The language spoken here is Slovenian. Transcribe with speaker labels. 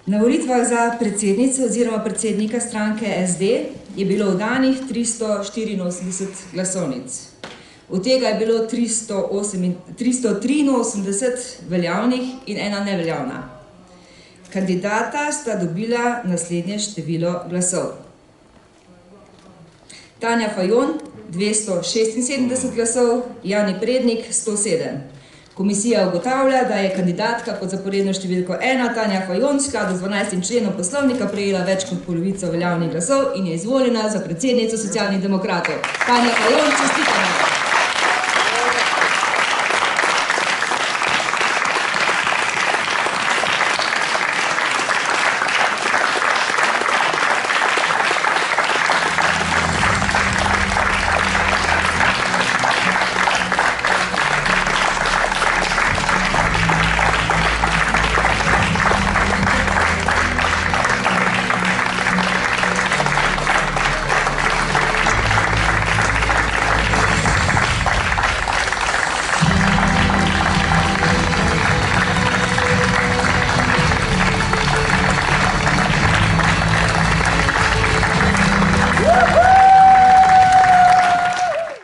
Speaker 1: Na volitvah za predsednico oziroma predsednika stranke SD je bilo oddanih 384 glasovnic. Od tega je bilo 383 veljavnih in ena neveljavna. Kandidata sta dobila naslednje število glasov. Tanja Fajon 276 glasov, Jani Prednik 107. Komisija ugotavlja, da je kandidatka pod zaporedno številko 1 Tanja Fajon v skladu z 12. členom poslovnika prejela več kot polovico veljavnih glasov in je izvoljena za predsednico Socialnih demokratov. Tanja Fajon, čestitamo!